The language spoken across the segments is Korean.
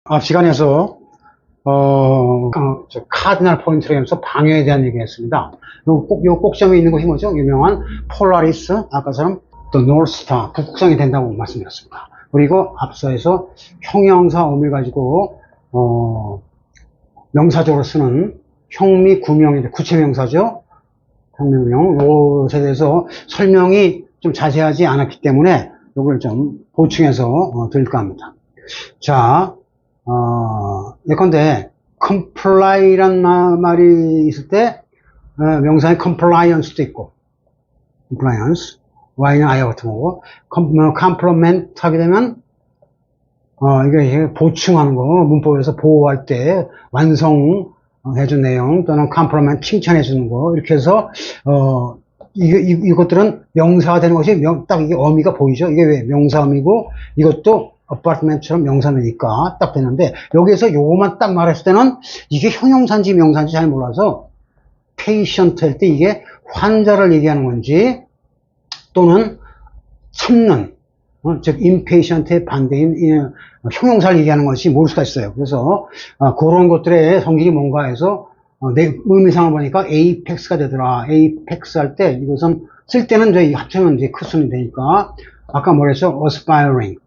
앞 시간에서 카디널 포인트로 해서 방향에 대한 얘기했습니다. 요 꼭점에 있는 것이 뭐죠? 유명한 폴라리스, 아까처럼 또 노스스타, 북극성이 된다고 말씀드렸습니다. 그리고 앞서에서 형용사 어미 가지고 명사적으로 쓰는 형미 구명인데 구체명사죠. 형미구명 요것에 대해서 설명이 좀 자세하지 않았기 때문에 이걸 좀 보충해서 드릴까 합니다. 자, 예컨대 comply란 말이 있을 때 명사의 compliance도 있고 compliance, y는 I 같은 거고 complement 하게 되면 이게 보충하는 거, 문법에서 보호할 때 완성해준 내용 또는 complement 칭찬해 주는 거 이렇게 해서 이것들은 명사가 되는 것이 딱 이게 어미가 보이죠. 이게 왜 명사어미고 이것도 apartment처럼 명사니까 딱 되는데 여기에서 요거만 딱 말했을 때는 이게 형용사인지 명사인지 잘 몰라서 patient 할 때 이게 환자를 얘기하는 건지 또는 참는 즉 impatient의 반대인 형용사를 얘기하는 것이 모를 수가 있어요. 그래서 그런 것들의 성질이 뭔가 해서 내 의미상을 보니까 apex가 되더라. apex 할 때 이것은 쓸 때는 저희 합치면 이제 크순이 되니까 아까 뭐랬죠? aspiring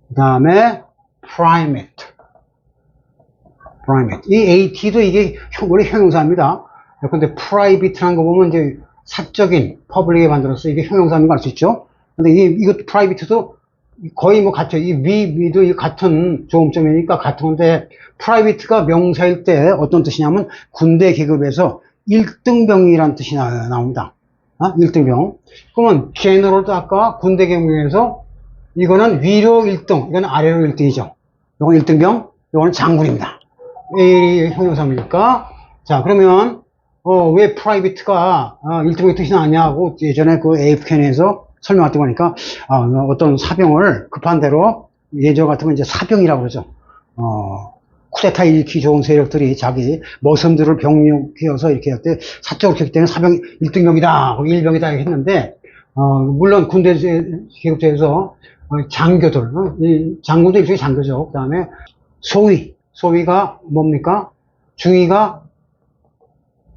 그 다음에 primate 이 at도 이게 원래 형용사입니다. 근데 private라는 거 보면 이제 사적인 public에 만들어서 이게 형용사인 걸 알 수 있죠. 근데 이것도 private도 거의 뭐 같죠. 이 위도 같은 조음점이니까 같은 건데 private가 명사일 때 어떤 뜻이냐면 군대 계급에서 1등병이라는 뜻이 나옵니다. 1등병. 그러면 general도 아까 군대 계급에서 이거는 위로 1등, 이거는 아래로 1등이죠. 이건 1등병, 이거는 장군입니다. 이 형용사입니까? 자, 그러면 왜 private가 1등병의 뜻이 나냐고 예전에 그 AFKN에서 설명할 때 보니까 어떤 사병을 급한 대로 예전 같으면 이제 사병이라고 그러죠. 쿠데타 일으키기 좋은 세력들이 자기 머슴들을 병력해서 이렇게 할 때 사적으로 했기 때문에 사병 1등병이다, 1병이다 했는데 물론 군대 계급제에서 장교들, 장군도 일종의 장교죠. 그 다음에 소위가 뭡니까? 중위가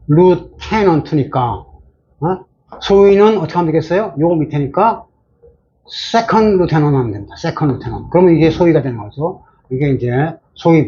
루테넌트니까 소위는 어떻게 하면 되겠어요? 요거 밑에니까 세컨 루테넌트 하면 됩니다. 세컨 루테넌트. 그러면 이게 소위가 되는 거죠. 이게 이제 소위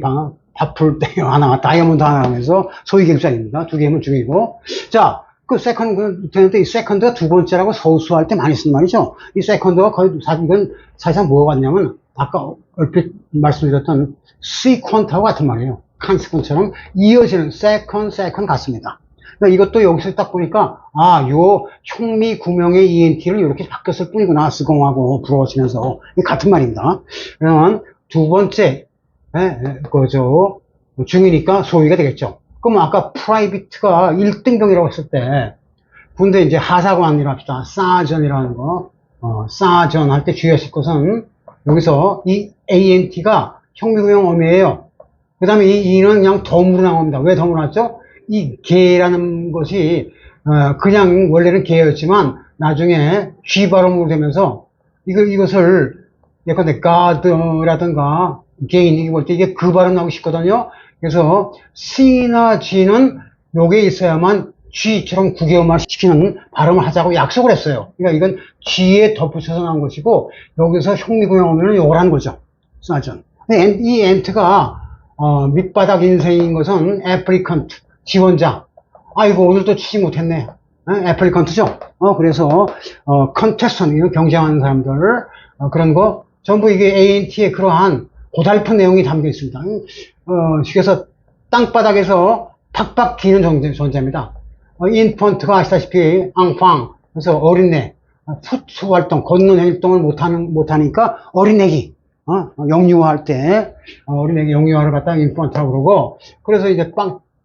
밥풀 때 하나, 다이아몬드 하나 하면서 소위 계급자입니다. 두 개면 중이고. 자, 그 세컨 루테넌트, 이 세컨드가 두 번째라고 서술할 때 많이 쓰는 말이죠. 이 세컨드가 거의 이건 사실상 뭐가 같냐면 아까 얼핏 말씀드렸던 시퀀트하고 같은 말이에요. 칸스컨처럼 이어지는 세컨 같습니다. 그러니까 이것도 여기서 딱 보니까 요 형미 구명의 ENT를 이렇게 바뀌었을 뿐이구나. 스공하고 부러워지면서 같은 말입니다. 그러면 두 번째 중이니까 소위가 되겠죠. 그럼 아까 프라이빗가 1등병이라고 했을 때 군대 이제 하사관이라고 합시다. 사전이라는 거 사전 할 때 주의하실 것은 여기서 이 ANT가 형미구명 어미예요. 그 다음에 이 E는 그냥 덤으로 나옵니다. 왜 덤으로 나왔죠? 이 개라는 것이 그냥 원래는 개였지만 나중에 G 발음으로 되면서 이것을 예컨대 God라든가 개인 이게 볼 때 이게 그 발음 나오기 쉽거든요. 그래서 C나 G는 요게 있어야만 G처럼 구개음화 시키는 발음을 하자고 약속을 했어요. 그러니까 이건 G에 덧붙여서 나온 것이고 여기서 형미구명 오면 요거라는 거죠. 사전. 이 엔트가 밑바닥 인생인 것은 applicant, 지원자. 아이고 오늘도 치지 못했네. applicant죠. 그래서 contestant, 경쟁하는 사람들 그런 거 전부 이게 ANT의 그러한 고달픈 내용이 담겨 있습니다. 그래서 땅바닥에서 팍팍 기는 존재입니다. 인펀트가 아시다시피 앙팡, 그래서 어린애, 푸트 활동, 걷는 활동을 못하니까 어린애기. 영유아할 때, 어린애기 영유아를 갖다 인펀트라고 그러고, 그래서 이제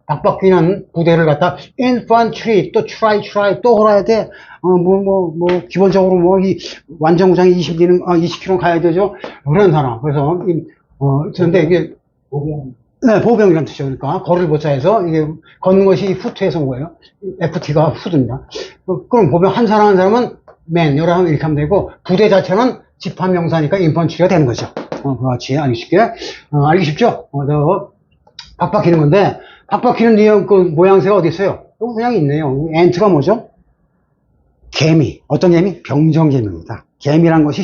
박박 끼는 부대를 갖다 infantry, 또 try, 또 걸어야 돼. 기본적으로 이 완전구장이 20km 가야 되죠. 그런 사람. 그래서, 그런데 이게, 네, 보병이라는 뜻이죠. 그러니까, 걸을 보자해서, 이게, 걷는 것이 후트에서 온 거예요. FT가 후드입니다. 그럼 보병 한 사람은 맨, 여러 사람 이렇게 하면 되고, 부대 자체는 집합명사니까 인펀치가 되는 거죠. 그렇지. 알기 쉽게. 알기 쉽죠? 박 박히는 건데, 박 박히는 그 모양새가 어디 있어요? 그냥 있네요. 엔트가 뭐죠? 개미. 어떤 개미? 병정개미입니다. 개미란 것이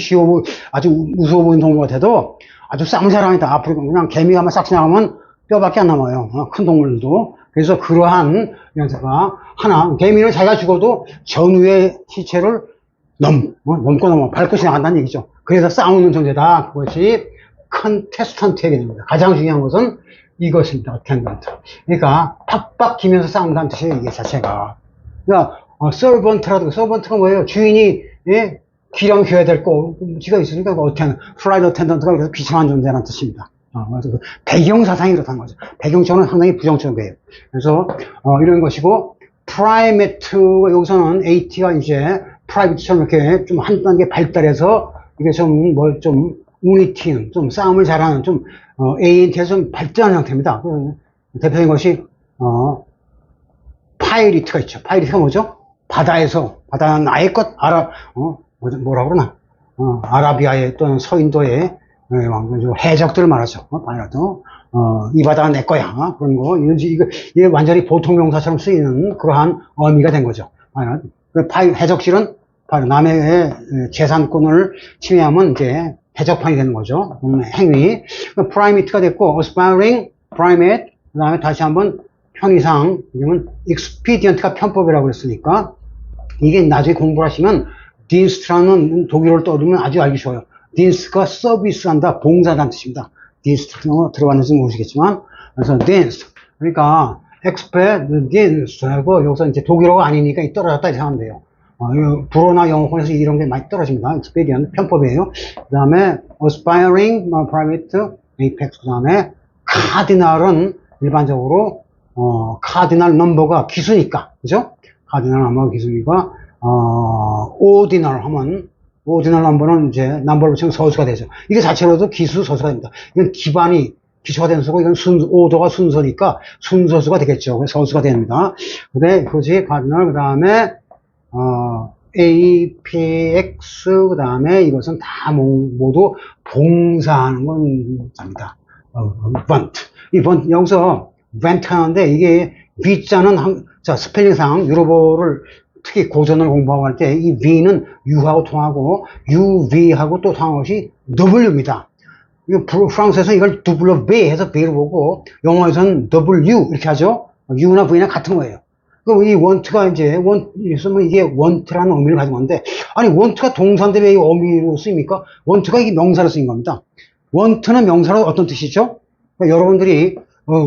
아주 무서워 보이는 동물 같아도 아주 쌍 사람이다. 앞으로 그냥 개미가 한번 싹 지나가면 뼈밖에 안 남아요. 큰 동물들도. 그래서 그러한 명사가 하나, 개미는 자기가 죽어도 전우의 시체를 넘고 밟고 지나간다는 얘기죠. 그래서 싸우는 존재다. 그것이 컨테스턴트의 개념입니다. 가장 중요한 것은 이것입니다. 어텐던트. 그러니까 팍팍기면서 싸운다는 뜻이에요. 이게 자체가. 그러니까 서번트가 뭐예요? 주인이 귀랑 귀해야 될 거,지가 있으니까 플라이트 어텐던트가 그래서 비참한 존재라는 뜻입니다. 그래서 배경 사상이 그렇다는 거죠. 배경처럼 상당히 부정적이에요. 그래서 이런 것이고, 프라이메트가 여기서는 AT가 이제 프라이빗처럼 이렇게 좀 한 단계 발달해서 이게 좀 우니티는 좀 싸움을 잘하는 ANT에서 좀 발전한 상태입니다. 대표적인 것이 파이리트가 있죠. 파이리트가 뭐죠? 바다 나의 것 뭐라 그러나 아라비아의 또는 서인도의 해적들을 말하죠. 이 바다가 내 거야. 그런 거. 이게 완전히 보통 명사처럼 쓰이는 그러한 의미가 된 거죠. 해적실은 바로 남의 재산권을 침해하면 이제 해적판이 되는 거죠. 행위. 프라이메트가 됐고, aspiring, primate, 그 다음에 다시 한번 편의상, 이러면 expedient가 편법이라고 그랬으니까, 이게 나중에 공부를 하시면, dienst라는 독일어를 떠오르면 아주 알기 쉬워요. dienst가 서비스한다, 봉사한다는 뜻입니다. dienst 들어봤는지 모르시겠지만, 그래서 dienst. 그러니까, expedience 하고, 여기서 이제 독일어가 아니니까 떨어졌다 이렇게 하면 돼요. 불어나 영어권에서 이런 게 많이 떨어집니다. expedient 편법이에요. 그 다음에 aspiring, private, apex. 그 다음에 cardinal은 일반적으로 cardinal number가 기수니까, 그죠? cardinal number가 기수니까 ordinal 하면 ordinal number는 이제 number를 붙이면 서수가 되죠. 이게 자체로도 기수 서수가 됩니다. 이건 기초가 된 수고, 이건 오더가 순서니까 순서수가 되겠죠. 그래서 서수가 됩니다. 근데 그것이 cardinal, 그 다음에 APX, 그 다음에 이것은 다 모두 봉사하는 겁니다. vent. 이 vent, 여기서 vent 하는데 이게 V자는 스펠링상 유럽어를 특히 고전을 공부하고 할 때 이 V는 U하고 통하고 UV하고 또 통하는 것이 W입니다. 프랑스에서 이걸 W 해서 V를 보고 영어에서는 W 이렇게 하죠. U나 V나 같은 거예요. 그럼 이 want가 이제, 있으면 이게 want라는 의미를 가진 건데, 아니, want가 동사인데 왜 이 의미로 쓰입니까? want가 이게 명사로 쓰인 겁니다. want는 명사로 어떤 뜻이죠? 그러니까 여러분들이,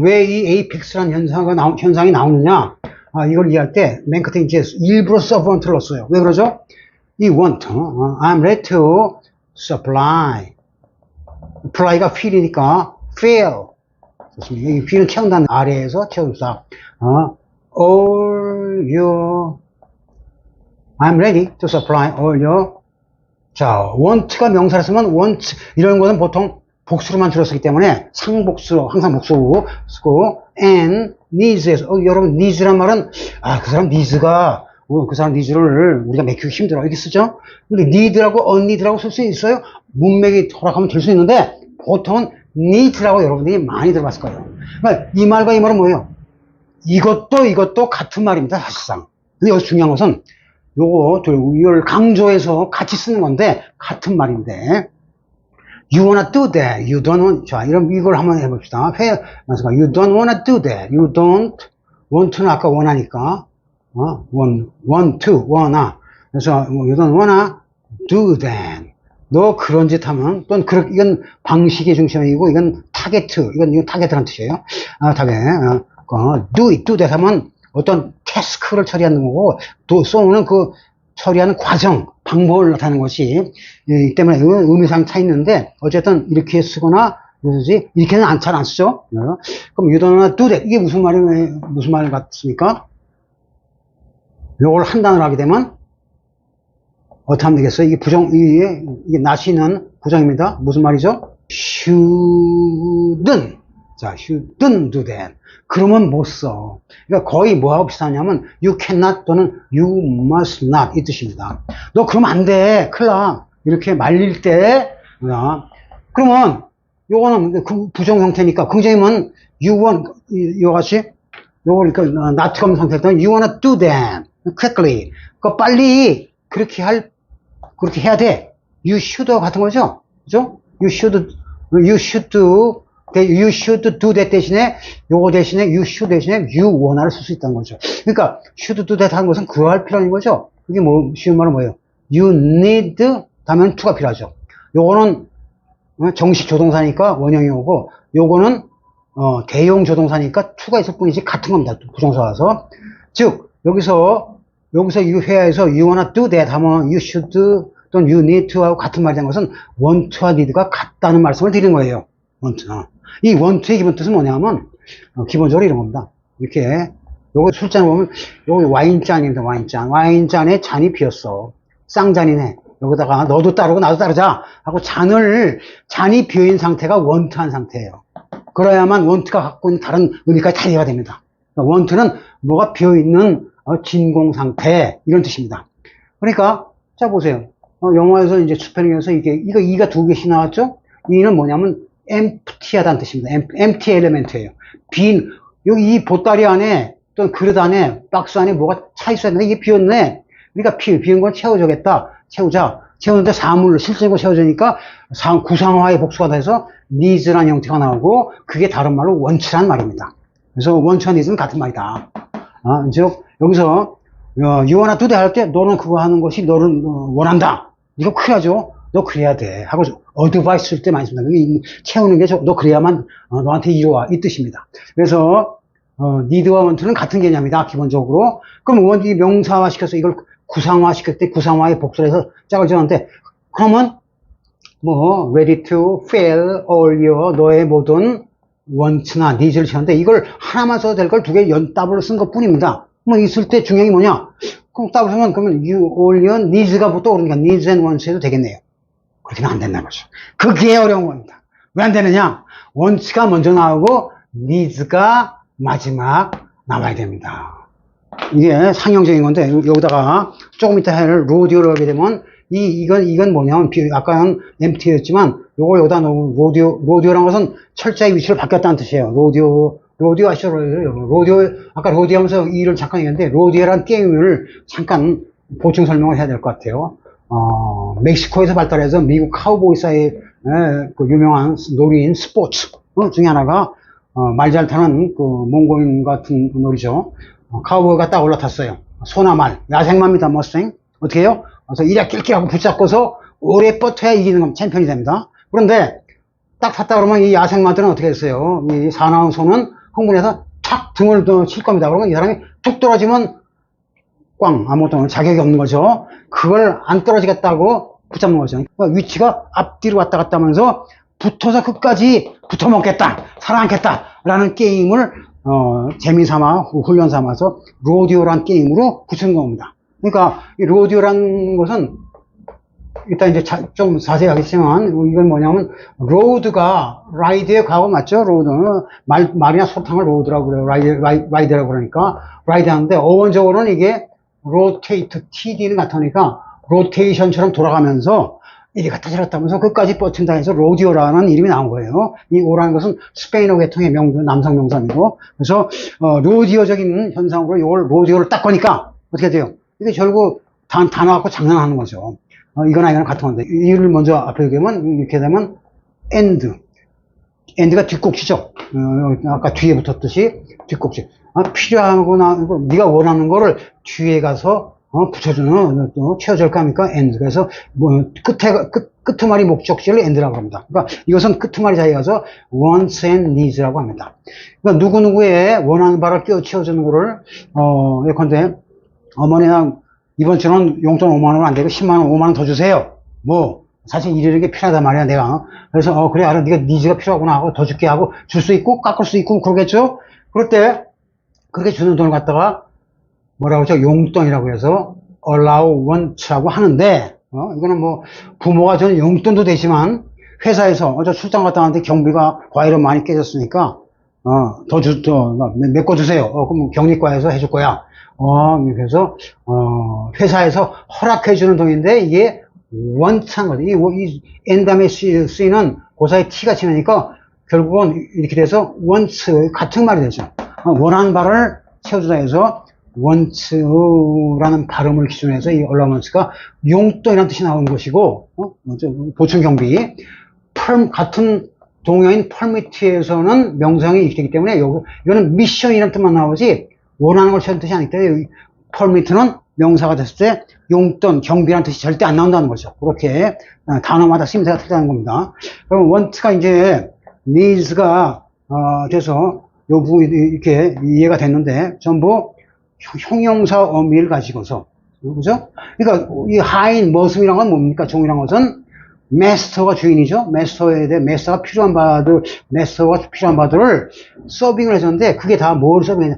왜 이 apex라는 현상이 나오느냐? 이걸 이해할 때, 맨 끝에 이제 일부러 subwant를 넣었어요. 왜 그러죠? 이 want, I'm ready to supply. apply가 fill이니까, fill. 좋습니다. 이 fill은 채운다는 아래에서 채우다. all your, I'm ready to supply all your. 자, want가 명사를 쓰면 want, 이런 거는 보통 복수로만 줄여 쓰기 때문에 상복수, 항상 복수로 쓰고, and needs에서, 여러분, needs란 말은, 그 사람 needs가, 그 사람 needs를 우리가 맥히기 힘들어. 이렇게 쓰죠? 근데 need라고, unneed라고 쓸 수 있어요? 문맥이 허락하면 될 수 있는데, 보통은 need라고 여러분들이 많이 들어봤을 거예요. 그러니까 이 말과 이 말은 뭐예요? 이것도 같은 말입니다, 사실상. 근데 여기서 중요한 것은, 이걸 강조해서 같이 쓰는 건데, 같은 말인데, you wanna do that, you don't want, 자, 이걸 한번 해봅시다. you don't wanna do that, you don't want는 아까 원하니까, want to, wanna. 그래서, you don't wanna do that. 너 그런 짓 하면, 또는 이건 방식의 중심이고, 이건 이건 타겟이라는 뜻이에요. do that 하면 어떤 태스크를 처리하는 거고, 쏘는 그 처리하는 과정, 방법을 나타내는 것이, 이 때문에 의미상 차 있는데, 어쨌든 이렇게 쓰거나, 이렇게는 잘 안 쓰죠? 그럼 you don't wanna do that. 이게 무슨 말 같습니까? 요걸 한 단어로 하게 되면, 어떻게 하면 되겠어요? 이게 이게 나시는 부정입니다. 무슨 말이죠? shouldn't. 자, shouldn't do that. 그러면 못 써. 그러니까 거의 뭐하고 비슷하냐면, you cannot 또는 you must not 이 뜻입니다. 너 그러면 안 돼. 큰일 나. 이렇게 말릴 때, 그러면 요거는 부정 형태니까 긍정이면 you want, 이거 같이 요걸 나트검 상태일 때는 you wanna do them quickly. 그러니까 빨리 그렇게 해야 돼. you should 같은 거죠. 그죠? you should do that 대신에 요거 대신에 you should 대신에 you wanna를 쓸 수 있다는 거죠. 그러니까 should do that 하는 것은 그할 필요한 거죠. 그게 뭐 쉬운 말은 뭐예요? you need 다음엔 to가 필요하죠. 요거는 정식 조동사니까 원형이 오고 요거는 대용 조동사니까 to가 있을 뿐이지 같은 겁니다. 부정사 와서. 즉 여기서 이 회화에서 you wanna do that 하면 you should 또는 you need to 하고 같은 말이 된 것은 want와 need가 같다는 말씀을 드리는 거예요. want. 이 want의 기본 뜻은 뭐냐면 기본적으로 이런 겁니다. 이렇게 요거 술잔 보면 요거 와인잔입니다. 와인잔에 잔이 비었어. 쌍잔이네. 여기다가 너도 따르고 나도 따르자 하고 잔이 비어있는 상태가 want한 상태예요. 그래야만 want가 갖고 있는 다른 의미까지 다 이해가 됩니다. 그러니까 want는 뭐가 비어있는 진공 상태 이런 뜻입니다. 그러니까 자 보세요. 영어에서 이제 스페링에서 이거 이가 두 개씩 나왔죠? 이는 뭐냐면 empty하다는 뜻입니다. empty element예요. 빈 여기 이 보따리 안에 또는 그릇 안에 박스 안에 뭐가 차 있어야 되는데 이게 비었네. 그러니까 비은 건 채우는데 사물로 실제인 거 채워주니까 구상화의 복수가 돼서 needs라는 형태가 나오고 그게 다른 말로 want란 말입니다. 그래서 want와 needs는 같은 말이다. 즉 여기서 you wanna do that 할 때 너는 그거 하는 것이 너를 원한다. 이거 그래야죠. 너 그래야 돼. 하고 어드바이스 쓸 때 많이 씁니다. 채우는 게 너 그래야만 너한테 이루어 이 뜻입니다. 그래서 need와 want는 같은 개념이다. 기본적으로. 그럼 원이 명사화 시켜서 이걸 구상화 시킬 때 구상화의 복수를 해서 짝을 지었는데 그러면 뭐 ready to fill all your 너의 모든 want나 needs를 채웠는데 이걸 하나만 써도 될 걸 두 개 연답으로 쓴 것 뿐입니다. 뭐 있을 때 중요한 게 뭐냐? 그럼 답을 쓰면 그러면 you all your needs가 떠오르니까 needs and wants 해도 되겠네요. 그렇게는 안 된다는 거죠. 그게 어려운 겁니다. 왜 안 되느냐? wants가 먼저 나오고 needs가 마지막 나와야 됩니다. 이게 상형적인 건데 여기다가 조금 이따 할 로디오를 하게 되면 이건 뭐냐면 아까는 empty였지만 요걸 여기다 놓으면 로디오라는 것은 철자의 위치를 바뀌었다는 뜻이에요. 로디오 아시죠? 아까 로디오 하면서 이를 잠깐 얘기했는데 로디오라는 게임을 잠깐 보충 설명을 해야 될 것 같아요. 멕시코에서 발달해서 미국 카우보이 사이의 그 유명한 놀이인 스포츠 중에 하나가 말 잘 타는 그 몽고인 같은 놀이죠. 카우보이가 딱 올라탔어요. 소나말, 야생마입니다. 머스탱. 어떻게 해요? 그래서 이래 낄낄하고 붙잡고서 오래 뻗어야 이기는 건 챔피언이 됩니다. 그런데 딱 탔다 그러면 이 야생마들은 어떻게 했어요? 이 사나운 소는 흥분해서 탁 등을 칠 겁니다. 그러면 이 사람이 툭 떨어지면 꽝 아무것도 자격이 없는 거죠. 그걸 안 떨어지겠다고 붙잡는 거죠. 그러니까 위치가 앞뒤로 왔다 갔다 하면서 붙어서 끝까지 붙어먹겠다, 살아남겠다 라는 게임을 재미 삼아 훈련 삼아서 로디오란 게임으로 붙이는 겁니다. 그러니까 이 로디오란 것은 이따 이제 좀 자세히 하겠지만 이건 뭐냐면 로드가 라이드의 과거 맞죠? 로드는 말이나 소탕을 로드라고 그래요. 라이드라고 그러니까 라이드 하는데 어원적으로는 이게 로테이트 TD는 같으니까 로테이션처럼 돌아가면서 이리 갔다 저리 갔다 하면서 끝까지 뻗친다 해서 로디오라는 이름이 나온 거예요. 이 오라는 것은 스페인어 계통의 남성 명사이고 그래서 로디오적인 현상으로 이걸 로디오를 딱 거니까 어떻게 돼요? 이게 결국 다 나와갖고 장난하는 거죠. 이거나 이거나 같은 건데 이를 먼저 앞에 얘기하면 이렇게 되면 end가 뒷꼭지죠. 아까 뒤에 붙었듯이 뒷꼭지. 필요하거나 네가 원하는 거를 뒤에 가서 붙여주는 채워줄 겁니까? end. 그래서 뭐 끄트머리 목적지를 end라고 합니다. 그러니까 이것은 끄트머리 사이에 가서 wants and needs라고 합니다. 그러니까 누구누구의 원하는 바를 채워주는 거를 예컨대 어머니랑 이번 주는 용돈 5만 원 안 되고 10만 원, 5만 원 더 주세요. 뭐 사실 이런 게 필요하단 말이야 내가. 그래서 그래 알아 네가 니즈가 필요하구나 하고 더 줄게 하고 줄 수 있고 깎을 수 있고 그러겠죠. 그럴 때 그렇게 주는 돈을 갖다가 뭐라고 하죠? 용돈이라고 해서 allowance라고 하는데 이거는 뭐 부모가 저는 용돈도 되지만 회사에서 저 출장 갔다 왔는데 경비가 과외로 많이 깨졌으니까 더 메꿔주세요. 그럼 격리과에서 해줄 거야. 그래서 회사에서 허락해주는 돈인데 이게 want 한 거죠. 이 N 다음에 C는 고사의 T가 지나니까 결국은 이렇게 돼서 want 같은 말이 되죠. 원하는 바를 채워주다 해서 want라는 발음을 기준으로 해서 이 allowance가 용돈이라는 뜻이 나오는 것이고, 보충 경비. 같은 동요인 permit에서는 명사형이 이렇게 되기 때문에 이거는 미션이라는 뜻만 나오지 원하는 걸 채우는 뜻이 아니기 때문에 permit는 명사가 됐을 때 용돈, 경비라는 뜻이 절대 안 나온다는 거죠. 그렇게 단어마다 쓰임새가 틀리다는 겁니다. 그럼 want가 이제 needs가 돼서 요 부분이 이렇게 이해가 됐는데 전부 형용사 어미를 가지고서 그죠? 그러니까 이 하인 머슴이란 건 뭡니까? 종이란 것은 마스터가 주인이죠. 마스터가 필요한 바들을 서빙을 해줬는데 그게 다 뭘 서빙했냐?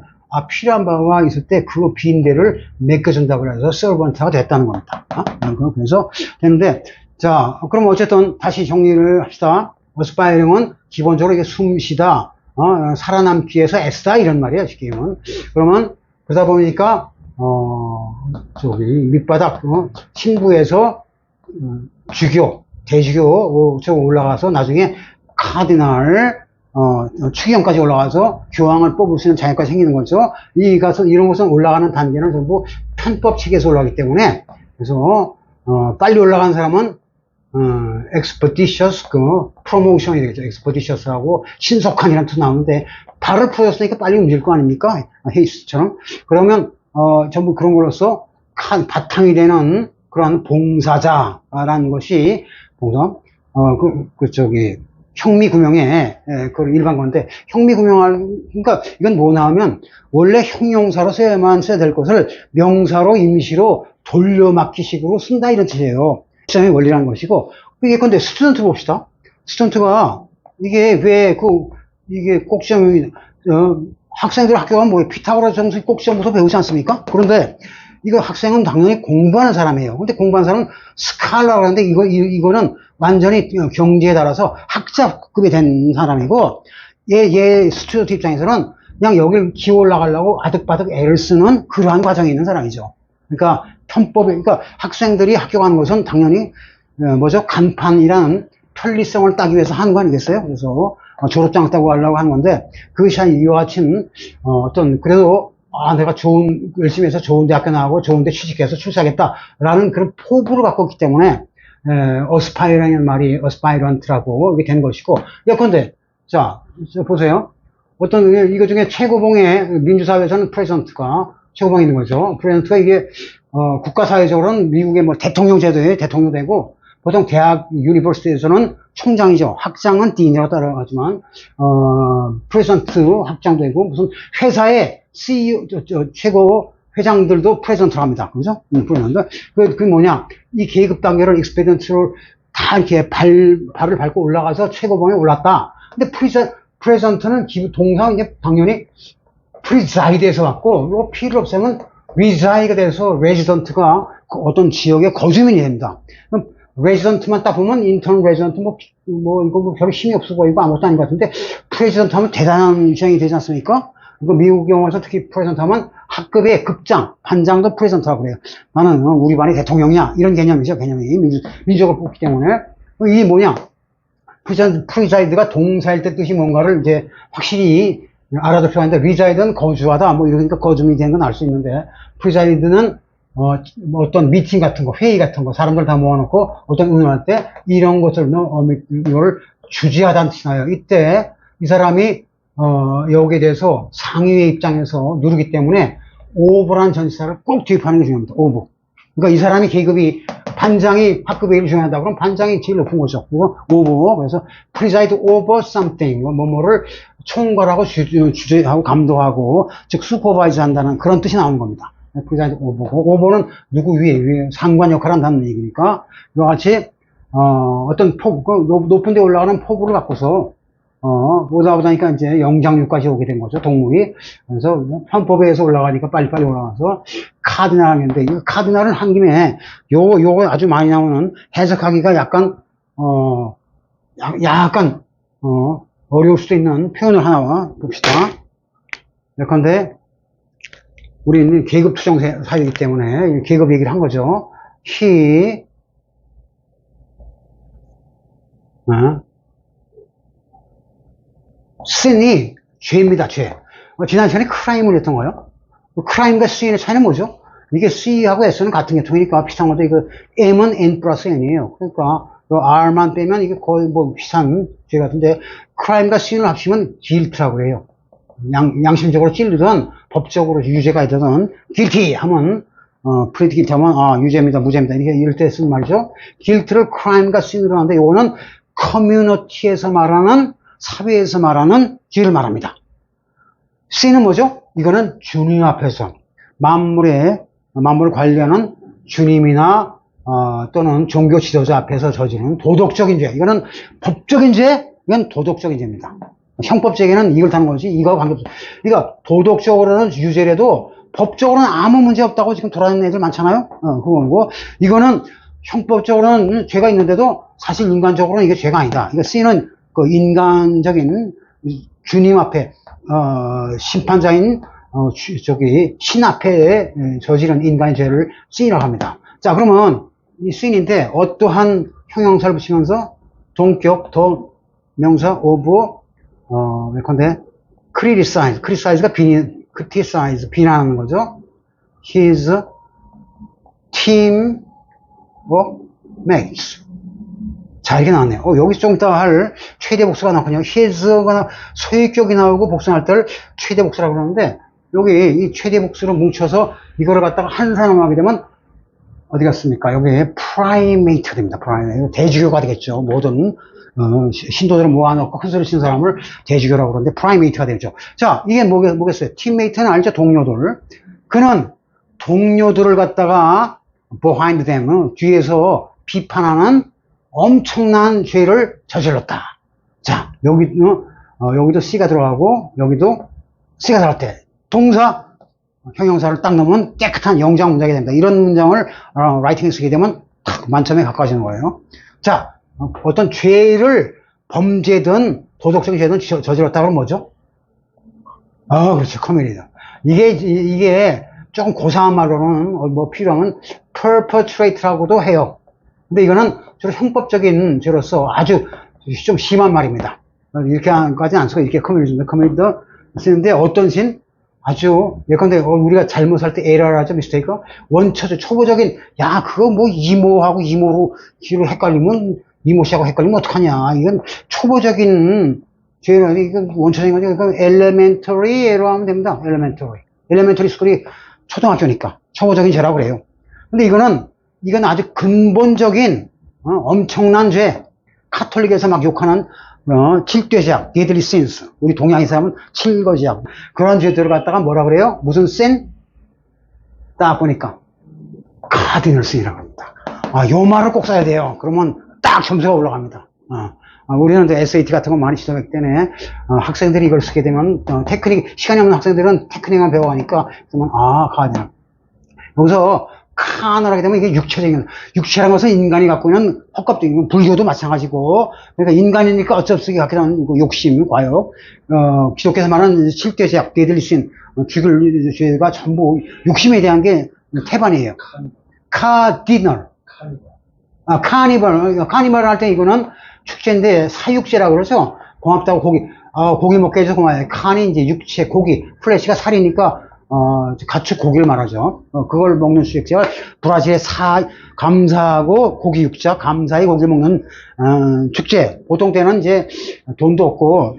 필요한 바가 있을 때 그 빈대를 맡겨준다고 해서 서번트가 됐다는 겁니다. 그래서 되는데 자 그럼 어쨌든 다시 정리를 합시다. 어스파이링은 기본적으로 이게 숨쉬다, 살아남기 위해서 애쓰다 이런 말이에요. 지금은 그러면 그러다 보니까 저기 밑바닥 신부에서 대주교 저 올라가서 나중에 카디날 추기경까지 올라가서 교황을 뽑을 수 있는 자격까지 생기는 거죠. 이런 것은 올라가는 단계는 전부 편법 체계에서 올라가기 때문에 그래서 빨리 올라간 사람은 expeditious promotion이 되겠죠. expeditious하고 신속한이라는 뜻 나오는데 발을 풀어줬으니까 빨리 움직일 거 아닙니까? 헤이스처럼. 그러면 전부 그런 걸로써 바탕이 되는 그런 봉사자라는 것이 형미구명의 그 일반 건데 그러니까 이건 뭐 나오면 원래 형용사로 써야 될 것을 명사로 임시로 돌려막기식으로 쓴다 이런 뜻이에요. 시장의 원리라는 것이고 이게 근데 스튜던트 봅시다. 스튜던트가 이게 왜 이게 꼭지점이 학생들 학교 가면 뭐 피타고라스 정수 꼭지점부터 배우지 않습니까? 그런데 이거 학생은 당연히 공부하는 사람이에요. 근데 공부하는 사람은 스칼라라고 하는데 이거는 완전히 경지에 따라서 학자급이 된 사람이고 얘 스튜던트 입장에서는 그냥 여길 기어 올라가려고 아득바득 애를 쓰는 그러한 과정이 있는 사람이죠. 그러니까 그러니까 학생들이 학교 가는 것은 당연히 간판이라는 편리성을 따기 위해서 하는 거 아니겠어요? 그래서 졸업장 따고 가려고 하는 건데 그것이 이와 같이 그래도 내가 열심히 해서 좋은 대학교 나가고 좋은 데 취직해서 출세하겠다라는 그런 포부를 갖고 있기 때문에 어스파이런이라는 말이 어스파이런트라고 이게 된 것이고 예컨대 자 보세요. 이거 중에 최고봉의 민주사회에서는 프레젠트가 최고봉이 있는 거죠. 프레젠트가 이게 국가사회적으로는 미국의 뭐 대통령 제도에 대통령 되고 보통 대학 유니버시티에서는 총장이죠. 학장은 딘이라고 따라가지만 프레젠트 학장 되고 무슨 회사의 CEO 최고 회장들도 프레젠트를 합니다. 그죠? 프레젠트. 그 뭐냐? 이 계급 단계를 익스페디언트를 다 이렇게 발을 밟고 올라가서 최고봉에 올랐다. 근데 프레젠트는 동사 이제 당연히 프리자이드에서 왔고 그리고 P를 없애면 리자이가 돼서 레지던트가 어떤 지역의 거주민이 됩니다. 그럼 레지던트만 딱 보면 인턴 레지던트 이거 별 힘이 없어 보이고 아무것도 아닌 것 같은데 프레지던트 하면 대단한 위상이 되지 않습니까? 이거 미국 영화에서 특히 프레지던트 하면 학급의 급장, 반장도 프레지던트라고 그래요. 나는 우리 반의 대통령이야. 이런 개념이죠. 개념이 민족을 뽑기 때문에 이게 뭐냐? 프리자이드가 동사일 때 뜻이 뭔가를 이제 확실히 알아둘 필요가 있는데 리자이드는 거주하다 이러니까 거주민이 된 건 알 수 있는데 프리자이드는 어떤 미팅 같은 거, 회의 같은 거, 사람들 다 모아놓고 어떤 의논할 때 이런 것을 이걸 주지하다는 뜻이 나요. 이때 이 사람이 여기에 대해서 상위의 입장에서 누르기 때문에 오버란 전치사를 꼭 투입하는 게 중요합니다. 오버. 그러니까 이 사람이 계급이 반장이 학급의 일을 중요하다 그러면 반장이 제일 높은 거죠. 그거 오버. 그래서 preside over something 뭐뭐를 총괄하고 주재하고 감독하고 즉 슈퍼바이즈 한다는 그런 뜻이 나오는 겁니다. preside over고 오버는 누구 위에 상관 역할을 한다는 얘기니까 이와 같이 어떤 높은 데 올라가는 포부를 갖고서 오다 보니까 이제 영장류까지 오게 된 거죠, 동물이. 그래서 헌법에서 올라가니까 빨리빨리 올라가서 카디날인데, 이 카디날은 한 김에 요거 아주 많이 나오는 해석하기가 약간 어려울 수도 있는 표현을 하나 봅시다. 예컨대, 우리는 계급 투정 사회이기 때문에 계급 얘기를 한 거죠. He 어? sin이 죄입니다, 죄. 지난 시간에 크라임을 했던 거예요. 크라임과 sin의 차이는 뭐죠? 이게 C하고 S는 같은 계통이니까 비슷한 건데, 이거 M은 N 플러스 N이에요. 그러니까, R만 빼면 이게 거의 뭐 비슷한 죄 같은데, 크라임과 C를 합치면 guilt라고 그래요. 양심적으로 찔르든, 법적으로 유죄가 되든, guilty 하면, plead guilty 하면, 유죄입니다, 무죄입니다. 이럴 때 쓰는 말이죠. guilt를 crime과 sin으로 하는데, 이거는 커뮤니티에서 말하는, 사회에서 말하는 죄를 말합니다. sin은 뭐죠? 이거는 주님 앞에서, 만물을 관리하는 주님이나 또는 종교 지도자 앞에서 저지르는 도덕적인 죄. 이거는 법적인 죄, 이건 도덕적인 죄입니다. 형법적에는 이걸 다는 거지 이거하고 관계없어. 그러니까 도덕적으로는 유죄라도 법적으로는 아무 문제 없다고 지금 돌아다니는 애들 많잖아요. 그거고 이거는 형법적으로는 죄가 있는데도 사실 인간적으로는 이게 죄가 아니다. 이거 C는 그 인간적인 주님 앞에 심판자인 신 앞에 저지른 인간의 죄를 C라고 합니다. 자, 그러면 이 C인데 어떠한 형용사를 붙이면서 동격, 더, 명사, of, 예컨대 criticize가 criticize, 비난하는 거죠. his team of mates. 자, 이렇게 나왔네요. 여기 좀 이따 할 최대 복수가 나왔군요. his가 소유격이 나오고 복수할 때를 최대 복수라고 그러는데, 여기 이 최대 복수로 뭉쳐서 이거를 갖다가 한 사람 하게 되면 어디 갔습니까? 여기 primate가 됩니다. primate. 대주교가 되겠죠. 모든 신도들을 모아놓고 큰 소리 치는 사람을 대주교라고 그러는데 primate가 되죠. 자, 이게 뭐겠어요? teammate는 알죠? 동료들. 그는 동료들을 갖다가 behind them, 뒤에서 비판하는 엄청난 죄를 저질렀다. 자, 여기도 C가 들어가고 여기도 C가 들어갈 때 동사, 형용사를 딱 넣으면 깨끗한 영장 문장이 됩니다. 이런 문장을 라이팅에 쓰게 되면 탁 만점에 가까워지는 거예요. 자, 어떤 죄를 범죄든 도덕적인 죄든 저질렀다 그러면 뭐죠? 그렇죠. 커뮤니다. 이게 조금 고상한 말로는 뭐 필요하면 perpetrate라고도 해요. 근데 이거는 주로 형법적인 죄로서 아주 좀 심한 말입니다. 이렇게까지는 안 쓰고 이렇게 커뮤니도 쓰는데 어떤 신? 아주 예컨대 우리가 잘못할 때 에러를 하죠, 미스테이크. 원초적 초보적인 그거 뭐 이모하고 이모로 귀로 헷갈리면 이모씨하고 헷갈리면 어떡하냐. 이건 초보적인 죄는 이건 원초적인 거죠. 그러니까 elementary 에러 하면 됩니다. elementary school이 초등학교니까 초보적인 죄라고 그래요. 근데 이건 아주 근본적인 엄청난 죄. 카톨릭에서 막 욕하는 7대 죄악, deadly sins. 우리 동양의 사람은 7거 죄악. 그런 죄들을 갖다가 뭐라 그래요? 무슨 sin? 딱 보니까 cardinal sin이라고 합니다. 요 말을 꼭 써야 돼요. 그러면 딱 점수가 올라갑니다. 우리는 SAT 같은 거 많이 시도했기 때문에 학생들이 이걸 쓰게 되면 시간이 없는 학생들은 테크닉만 배워가니까 그러면 cardinal. 여기서 칸을 하게 되면 이게 육체라는 것은 인간이 갖고 있는 헛값도 불교도 마찬가지고, 그러니까 인간이니까 어쩔 수 없이 갖게 되는 욕심, 과욕, 기독교에서 말하는 7대 죄악, deadly sin, 죽일 죄가 전부 욕심에 대한 게 태반이에요. 카디널. 카니발 할 때 이거는 축제인데 사육제라고 그러죠. 고맙다고 고기 먹게 해줘서 고마워요. 칸이 이제 육체, 고기, 플래시가 살이니까 가축 고기를 말하죠. 그걸 먹는 수익자, 브라질의 감사하고 고기 육자, 감사히 고기 먹는, 축제. 보통 때는 이제 돈도 없고,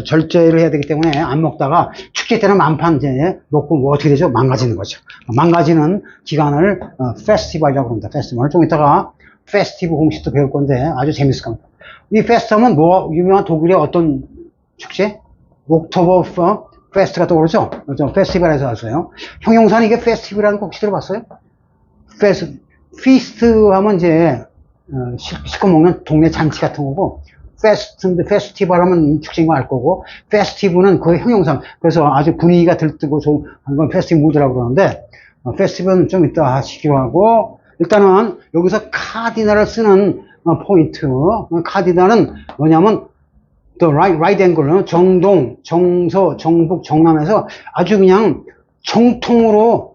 절제를 해야 되기 때문에 안 먹다가 축제 때는 만판 이제 놓고 뭐 어떻게 되죠? 망가지는 거죠. 망가지는 기간을, 페스티벌이라고 합니다. 페스티벌. 좀 이따가 페스티브 공식도 배울 건데 아주 재밌을 겁니다. 이 페스티벌은 유명한 독일의 어떤 축제? 옥토버 페스트가 떠오르죠? 페스티벌에서 왔어요. 형용사는 이게 페스티벌이라는 거 혹시 들어봤어요? 피스트 하면 이제, 실컷 먹는 동네 잔치 같은 거고, 페스티벌 하면 축제인 거 알 거고, 페스티브는 그 형용사. 그래서 아주 분위기가 들뜨고 좋은 건 페스티브 무드라고 그러는데, 페스티벌은 좀 이따 하시기로 하고, 일단은 여기서 카디널을 쓰는 포인트. 카디널은 뭐냐면, 또 right angle는 정동, 정서, 정북, 정남에서 아주 그냥 정통으로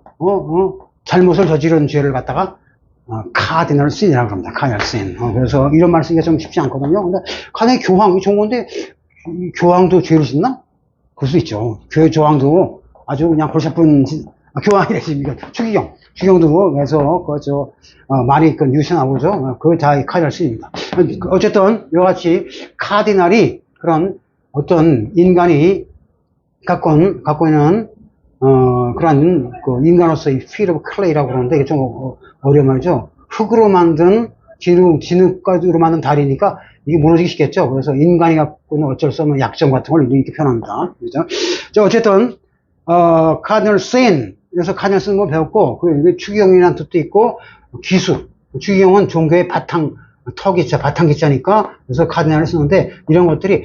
잘못을 저지른 죄를 갖다가 카디널 신이라고 합니다. 카디널 신. 그래서 이런 말 쓰기가 좀 쉽지 않거든요. 근데 카디널 교황이 좋은 건데, 교황도 죄를 짓나? 그럴 수 있죠. 교회 조항도 아주 그냥 골치 아픈, 교황이래, 지금. 추기경도, 그래서, 말이 그 뉴스 나오죠. 그거 다 카디널 신입니다. 어쨌든, 이와 같이 카디널이 그런 어떤 인간이 갖고 있는, 그런, 인간으로서의 feel of clay라고 그러는데, 이게 좀 어려운 말이죠. 흙으로 만든, 진흙가지로 만든 다리니까, 이게 무너지기 쉽겠죠. 그래서 인간이 갖고 있는 어쩔 수 없는 약점 같은 걸 이렇게 표현합니다. 그죠? 자, 어쨌든, 카디널 신. 그래서 카디널 쓰는 거 배웠고, 추기경이라는 뜻도 있고, 기수. 추기경은 종교의 턱기자, 바탕기자니까, 그래서 카디널을 쓰는데, 이런 것들이,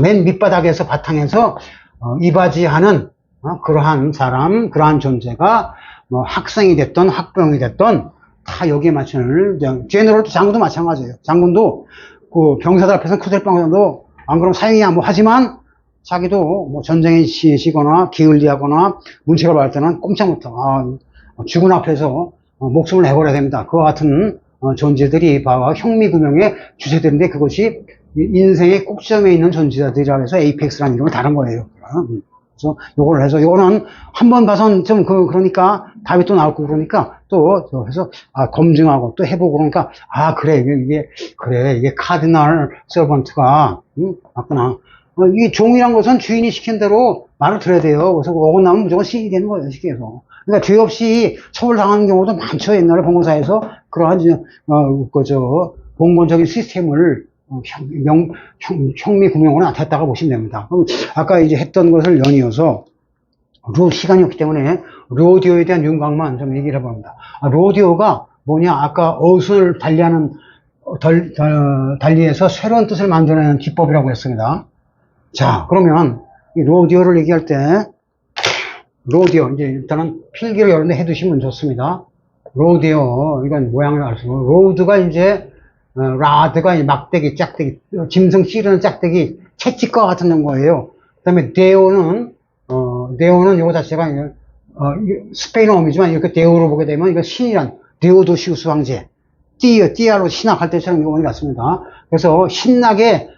맨 밑바닥에서 바탕에서, 이바지하는, 그러한 사람, 그러한 존재가, 학생이 됐던, 학병이 됐던, 다 여기에 맞추는, 제너럴도 장군도 마찬가지예요. 장군도, 병사들 앞에서는 쿠델방도, 안 그러면 사형이야, 하지만, 자기도, 전쟁에 시거나, 기울리하거나, 문책을 받을 때는 꼼짝 못하고, 죽은 앞에서, 목숨을 내버려야 됩니다. 그와 같은, 존재들이 바로 형미구명의 주체들인데, 그것이 인생의 꼭지점에 있는 존재들이라 해서 에이펙스라는 이름을 다른 거예요. 그래서 요걸 해서, 요거는 한 번 봐선 좀 그러니까 답이 또 나올 거 그러니까 또 해서, 검증하고 또 해보고 그러니까, 그래, 이게 카디널 서번트가, 맞구나. 이게 종이란 것은 주인이 시킨 대로 말을 들어야 돼요. 그래서 어긋나면 무조건 시인이 되는 거예요, 쉽게 해서. 그러니까 죄 없이 처벌당하는 경우도 많죠. 옛날에 봉건사에서 그러한, 봉건적인 시스템을 형미구명으로 나타냈다고 보시면 됩니다. 그럼 아까 이제 했던 것을 연이어서 시간이 없기 때문에 로디오에 대한 윤곽만 좀 얘기를 해봅니다. 로디오가 뭐냐? 아까 어순을 달리해서 새로운 뜻을 만들어내는 기법이라고 했습니다. 자, 그러면 이 로디오를 얘기할 때 로디오 이제 일단은 필기를 여러 대 해두시면 좋습니다. 로디오 이건 모양을 알 수 있고 로드가 이제 라드가 막대기, 짝대기, 짐승 찌르는 짝대기, 채찍과 같은 거예요. 그 다음에 데오는 요거 자체가 스페인어이지만 이렇게 데오로 보게 되면 이거 신이란 데오도시우스 황제, 띠아로 신학할 때처럼 이거 같습니다. 그래서 신나게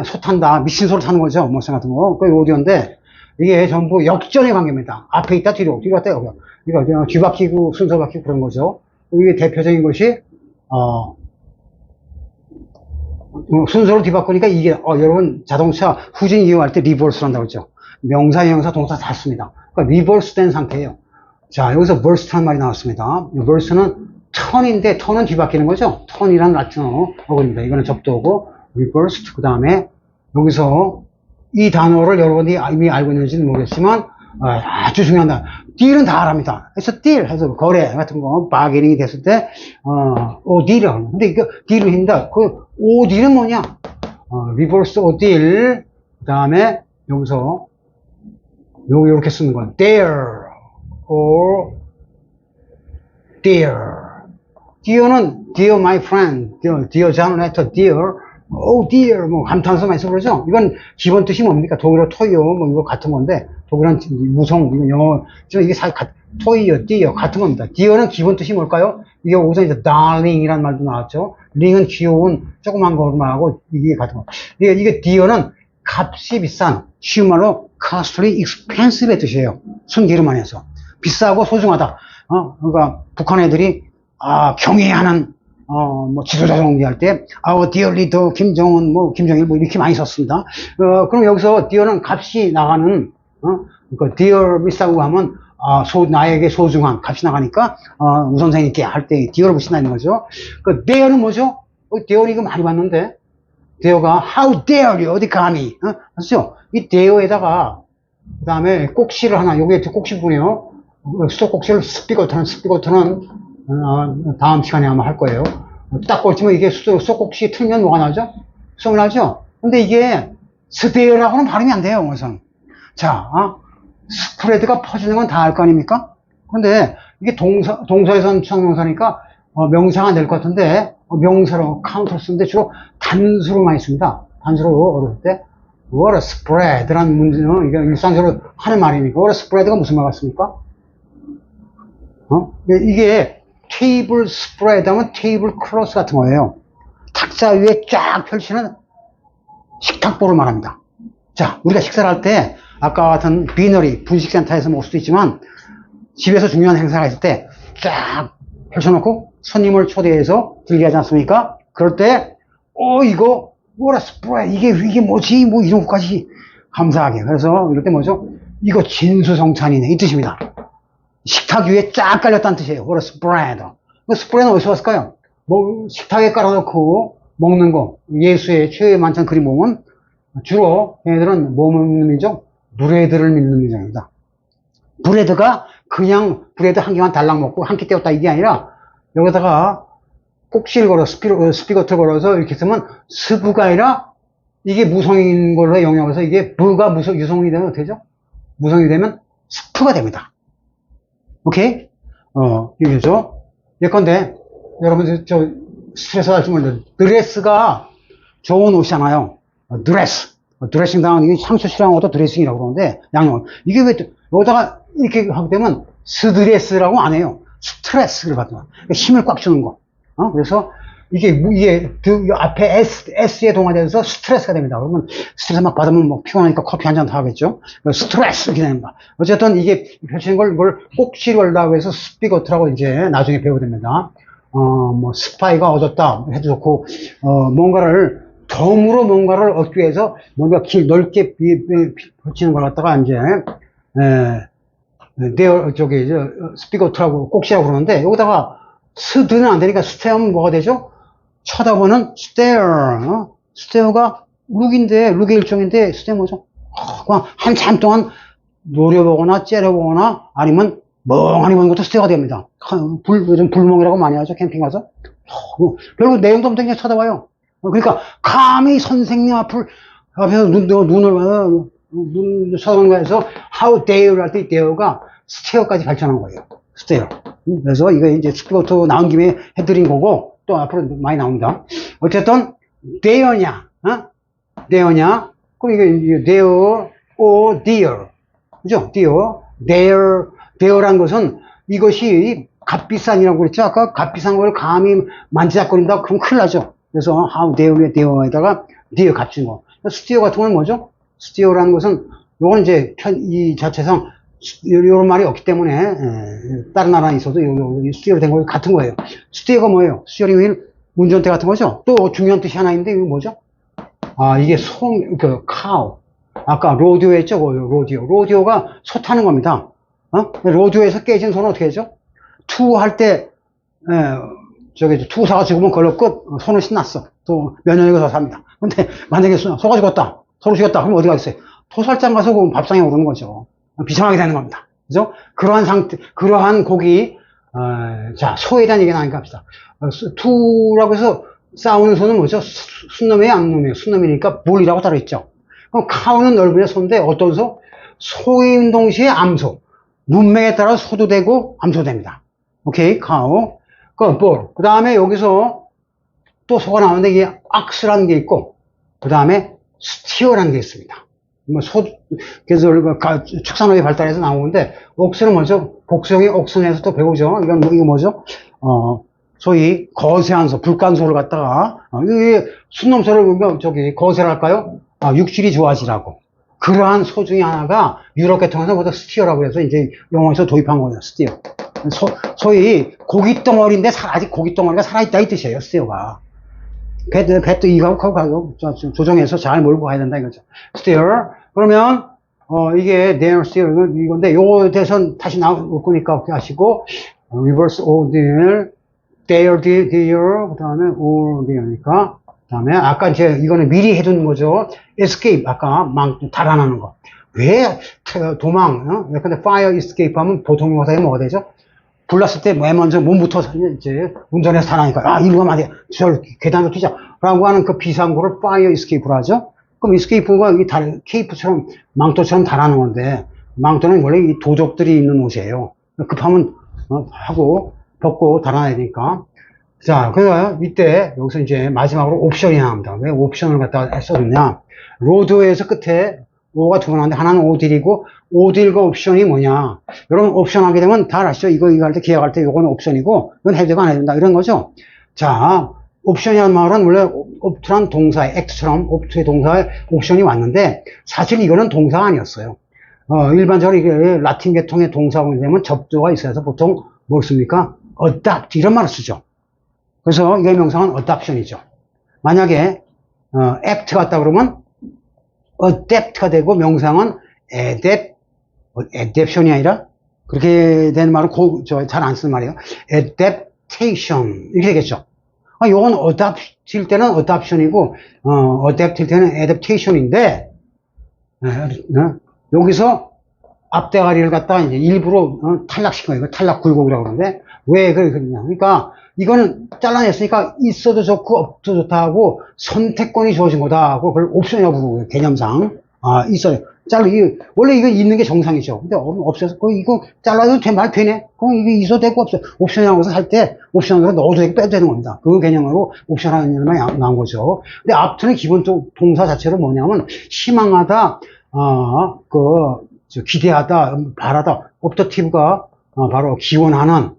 솟한다, 미친 소리 타는 거죠. 뭐 같은 거. 그게 오디오인데 이게 전부 역전의 관계입니다. 앞에 있다 뒤로 갔다 여기. 이거 뒤바뀌고 순서 바뀌고 그런 거죠. 이게 대표적인 것이 순서로 뒤바꾸니까 이게 여러분 자동차 후진 이용할 때 리버스를 한다고 했죠. 명사, 형용사, 동사 다 씁니다. 그러니까 리버스 된 상태예요. 자, 여기서 burst라는 말이 나왔습니다. burst는 턴인데 턴은 뒤바뀌는 거죠. 턴이란 라틴어 어근입니다. 이거는 접두어고 reversed. 그 다음에 여기서 이 단어를 여러분이 이미 알고 있는지는 모르겠지만 아주 중요한 단어. 딜은 다 알합니다. 그래서 딜 해서 거래 같은 거 바게닝이 됐을 때 딜을 근데 이거 딜을 힘다. 그 딜은 뭐냐? reverse 딜. 그 다음에 여기서 요렇게 쓰는 건 dare or dear. dear는 dear my friend, dear 자네터 dear, oh dear 뭐 감탄사 많이 써 그러죠. 이건 기본 뜻이 뭡니까? 독일어 토이어 뭐 이거 같은 건데 독일은 무성 이거 영어 이게 토이어 dear 같은 겁니다. dear는 기본 뜻이 뭘까요? 이게 우선 이제 darling이라는 말도 나왔죠. 링은 귀여운 조그만 거 말하고 이게 같은 거. 이게 dear는 값이 비싼 쉬운 말로 costly, expensive의 뜻이에요. 순기름 안에서 비싸고 소중하다. 그러니까 북한 애들이 경애하는 뭐 지도자 정리할 때 our dear leader 김정은 뭐 김정일 뭐 이렇게 많이 썼습니다. 그럼 여기서 dear는 값이 나가는 그러니까 dear 비싸고 하면 나에게 소중한 값이 나가니까 우 선생님께 할 때 dear를 붙인다는 거죠. 그 dear는 뭐죠? dear 이거 많이 봤는데 dear가 how dare you 어디 감히 맞죠? 이 dear에다가 그 다음에 꼭시를 하나 요게 꼭시 부분이에요. 수도 꼭시를 스피거트는 다음 시간에 아마 할 거예요. 딱 걸치면 이게 수도 꼭시 틀면 뭐가 나죠? 수동이 나죠? 근데 이게 스데어라고는 발음이 안 돼요, 우선. 자, 스프레드가 퍼지는 건 다 알 거 아닙니까? 근데 이게 동사에선 추상명사니까 명사가 될 것 같은데 명사로 카운터를 쓰는데 주로 단수로 많이 씁니다. 단수로 어려울 때 what a spread라는 문제는 이게 일상적으로 하는 말이니까 what a spread가 무슨 말 같습니까? 이게 테이블 스프레드 하면 테이블 클로스 같은 거예요. 탁자 위에 쫙 펼치는 식탁보를 말합니다. 자, 우리가 식사를 할 때 아까 같은 비너리, 분식센터에서 먹을 수도 있지만 집에서 중요한 행사가 있을 때 쫙 펼쳐놓고 손님을 초대해서 들게 하지 않습니까? 그럴 때 이거 뭐라 스프레드 이게 뭐지? 뭐 이런 것까지 감사하게. 그래서 이럴 때 뭐죠? 이거 진수성찬이네 이 뜻입니다. 식탁 위에 쫙 깔렸다는 뜻이에요. 뭐라 스프레드. 그 스프레드는 어디서 왔을까요? 뭐 식탁에 깔아놓고 먹는 거. 예수의 최후의 만찬 그림 보면 주로 얘네들은 뭐 먹는 민족? 브레드를 믿는 민족입니다. 브레드가 그냥 브레드 한 개만 달랑 먹고 한 끼 때웠다 이게 아니라 여기다가 꼭지를 걸어 스피거트를 걸어서 이렇게 쓰면 스부가 아니라 이게 무성인 걸로 영역에서 이게 부가 유성이 되면 어떻게 되죠? 무성이 되면 스프가 됩니다. 오케이? 이거죠. 예컨대 여러분 저 스트레스 할지 모르는데 드레스가 좋은 옷이잖아요. 드레싱 당한 이게 상처 치료한 것도 드레싱이라고 그러는데 양념 이게 왜 여기다가 이렇게 하게 되면 스드레스라고 안 해요. 스트레스를 받는 거. 힘을 꽉 주는 거. 그래서 이게 앞에 S에 동화돼서 스트레스가 됩니다. 그러면 스트레스 막 받으면 뭐 피곤하니까 커피 한 잔 더 하겠죠. 스트레스 이렇게 됩니다. 어쨌든 이게 펼치는 이걸 꼭지를 걸다고 해서 스피거트라고 이제 나중에 배우게 됩니다. 뭐 스파이가 얻었다 해도 좋고 뭔가를 덤으로 뭔가를 얻기 위해서 뭔가 넓게 펼치는 걸 갖다가 이제 스피거트라고 꼭지라고 그러는데 여기다가 스드는 안 되니까 스테어는 뭐가 되죠? 쳐다보는 스테어. 스테어가 룩의 일종인데 스테어 뭐죠? 그냥 한참 동안 노려보거나 째려보거나 아니면 멍하니 보는 것도 스테어가 됩니다. 요즘 불멍이라고 많이 하죠. 캠핑 가서. 별로 내용도 없는데 그냥 쳐다봐요. 그러니까 감히 선생님 앞에서 눈 쳐다보는 거에서 how dare를 할 때 dare가 스테어까지 발전한 거예요. 스테어. 그래서 이거 이제 스피거트 나온 김에 해드린 거고 또 앞으로 많이 나옵니다. 어쨌든 dare냐, dare냐. 그럼 이게 dare or dear, 그죠? dare란 것은 이것이 값비싼이라고 그랬죠. 아까 값비싼 걸 감히 만지작거린다 그럼 큰일 나죠. 그래서 how dare에다가 dear 값진 거. 스티어 같은 건 뭐죠? 스티어라는 것은 요건 이제 이 자체상 이런 말이 없기 때문에 다른 나라에 있어도 스티어로 된 거 같은 거예요. 스티어가 뭐예요? 스티어링 휠 운전대 같은 거죠. 또 중요한 뜻이 하나 있는데 이거 뭐죠? 이게 카우. 아까 로디오 했죠? 로디오가 소 타는 겁니다. 로디오에서 깨진 소는 어떻게 하죠? 투 할 때 투사가 죽으면 그걸로 끝. 소는 신났어. 또 몇 년이고 더 삽니다. 근데 만약에 소가 죽었다. 소로 죽였다. 그럼 어디 가겠어요? 토살장 가서 그 밥상에 오르는 거죠. 비참하게 되는 겁니다. 그죠? 그러한 곡이, 자, 소에 대한 얘기가 나니까 합시다. 투라고 해서 싸우는 소는 뭐죠? 순놈이에요, 암놈이에요? 순놈이니까 불이라고 따로 있죠. 그럼 카우는 넓은의 소인데 어떤 소? 소인 동시에 암소. 문맥에 따라 소도 되고 암소도 됩니다. 오케이, 카우. 그 다음에 여기서 또 소가 나오는데 이게 악스라는 게 있고, 그 다음에 스티어라는 게 있습니다. 그래서 축산업이 발달해서 나오는데, 옥스는 뭐죠? 복수형이 옥슨에서 또 배우죠. 이거 뭐죠? 소위 거세한 소, 불간소를 갖다가, 순놈소를 거세를 할까요? 육질이 좋아지라고. 그러한 소 중에 하나가 유럽 계통에서 모두 스티어라고 해서 이제 영어에서 도입한 거예요, 스티어. 소위 고깃덩어리인데 아직 고깃덩어리가 살아있다 이 뜻이에요, 스티어가. 배도 이거 조정해서 잘 몰고 가야 된다 이거죠. 스티어. 그러면 이게 near steer 이건데 요거 대선 다시 나올 거니까 어떻게 하시고 reverse order, there, dear, 그다음에 order니까 그다음에 아까 이제 이거는 미리 해두는 거죠. escape 아까 달아나는 거. 왜 도망? 근데 fire escape 하면 보통 용어사에 뭐가 되죠? 불났을 때 맨 먼저 몸부터 이제 운전해서 달아나니까 이리로 가면 안 돼. 저 계단으로 튀자. 라고 하는 그 비상구를 fire escape로 하죠. 그럼 escape가 케이프처럼 망토처럼 달아나는 건데 망토는 원래 이 도적들이 입는 옷이에요. 급하면 하고 벗고 달아나야 되니까. 자, 그래서 이때 여기서 이제 마지막으로 옵션이 나옵니다. 왜 옵션을 갖다 써줬냐? 로드에서 끝에 O가 두 번 하는데 하나는 오딜이고 오딜과 옵션이 뭐냐. 여러분 옵션 하게 되면 다 아시죠? 이거 할 때 계약할 때 이건 옵션이고 이건 해도 되고 안 해도 된다 이런 거죠. 자, 옵션이라는 말은 원래 옵트란 동사에 액트처럼 옵트의 동사에 옵션이 왔는데 사실 이거는 동사가 아니었어요. 일반적으로 이게 라틴 계통의 동사가 되면 접조가 있어서 보통 뭘 씁니까? adopt 이런 말을 쓰죠. 그래서 이게 명사는 adoption이죠. 만약에 act 같다 그러면 adapt가 되고 명상은 adaption이 아니라 그렇게 된 말은 잘 안 쓰는 말이에요. adaptation 이렇게 되겠죠. 요건 adopt일 때는 adoption이고 adapt일 때는 adaptation인데 여기서 앞대가리를 갖다가 이제 일부러 탈락시킨 거예요. 탈락 굴곡이라고 그러는데 왜 그러냐. 그러니까 이거는 잘라냈으니까 있어도 좋고 없어도 좋다 하고 선택권이 주어진 거다 하고 그걸 옵션이라고 부르고요. 개념상. 있어요. 원래 이거 있는 게 정상이죠. 근데 없어서 이거 잘라도 말 되네. 그럼 이게 있어도 되고 없어. 옵션이라고 해서 살 때 옵션으로 넣어도 되고 빼도 되는 겁니다. 그 개념으로 옵션하는 일만 나온 거죠. 근데 앞트는 기본적으로 동사 자체로 뭐냐면 희망하다, 기대하다, 바라다, 옵터티브가 바로 기원하는,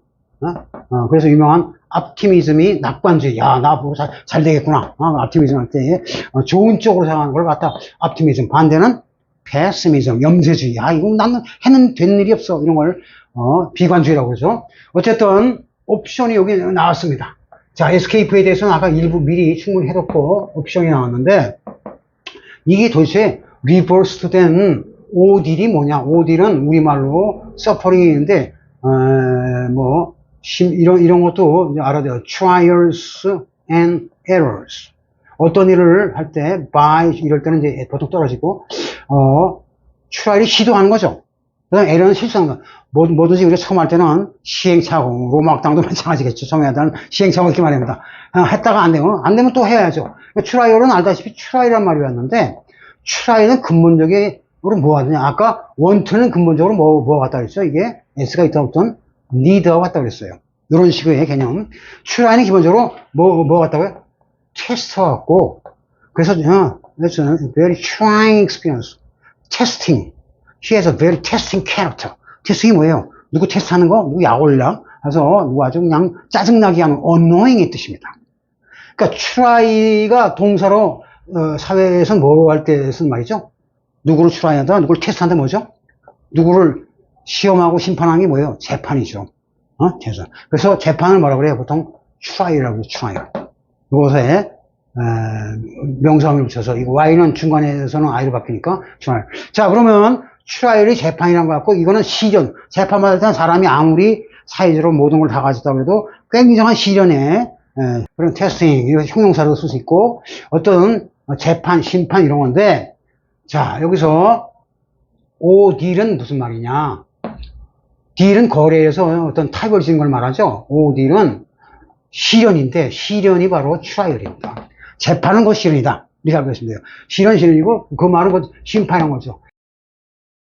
그래서 유명한 optimism이 낙관주의. 야, 나 보고 잘 되겠구나. optimism 할 때, 좋은 쪽으로 생각하는 걸 갖다 optimism. 반대는 pessimism, 염세주의. 야, 이거 나는 해는 된 일이 없어. 이런 걸, 비관주의라고 그러죠. 어쨌든, 옵션이 여기 나왔습니다. 자, escape에 대해서는 아까 일부 미리 충분히 해뒀고, 옵션이 나왔는데, 이게 도대체 reversed 된 오딜이 뭐냐? 오딜은 우리말로 suffering인데, 이런 것도 알아야 돼요. trials and errors. 어떤 일을 할 때, by, 이럴 때는 이제 보통 떨어지고, trial이 시도하는 거죠. 그 다음에 error는 실수하는 거. 뭐든지 우리가 처음 할 때는 시행착오, 로마 학당도 마찬가지겠죠. 처음에 하다는 시행착오 이렇게 말합니다. 했다가 안 되면 또 해야죠. trial은 알다시피 trial이란 말이 왔는데, trial은 근본적으로 뭐가 되냐. 아까 want는 근본적으로 뭐가 같다 그랬죠. 이게 S가 있다 어떤 need가 같다 그랬어요. 이런 식의 개념. trial은 기본적으로 뭐가 같다고요? 테스트 같고, 그래서, it's a very trying experience. testing. He has a very testing character. 테스팅이 뭐예요? 누구 테스트하는 거? 누구 약올라? 그래서 누구 아주 그냥 짜증나게 하는 annoying의 뜻입니다. 그러니까 try가 동사로 사회에서는 뭐 할 때 쓴 말이죠? 누구를 try한다? 누구를 테스트한다 뭐죠? 누구를 시험하고 심판하는 게 뭐예요? 재판이죠. 재판. 그래서 재판을 뭐라 그래요? 보통 try라고 해요. try. 이것에 명사형을 붙여서 이거 y는 중간에서는 i로 바뀌니까 try. 자, 그러면 트라이얼이 재판이란 거 같고, 이거는 시련. 재판 받을 때는 사람이 아무리 사회적으로 모든 걸 다 가졌다고 해도 굉장한 시련에, 그런 테스팅, 이런 형용사로 쓸 수 있고, 어떤 재판, 심판 이런 건데, 자, 여기서, 오딜은 무슨 말이냐. 딜은 거래에서 어떤 타입을 지은 걸 말하죠. 오딜은 시련인데, 시련이 바로 트라이얼입니다. 재판은 곧 시련이다. 이렇게 알고 있으면 돼요. 시련이고, 그 말은 곧 심판인 거죠.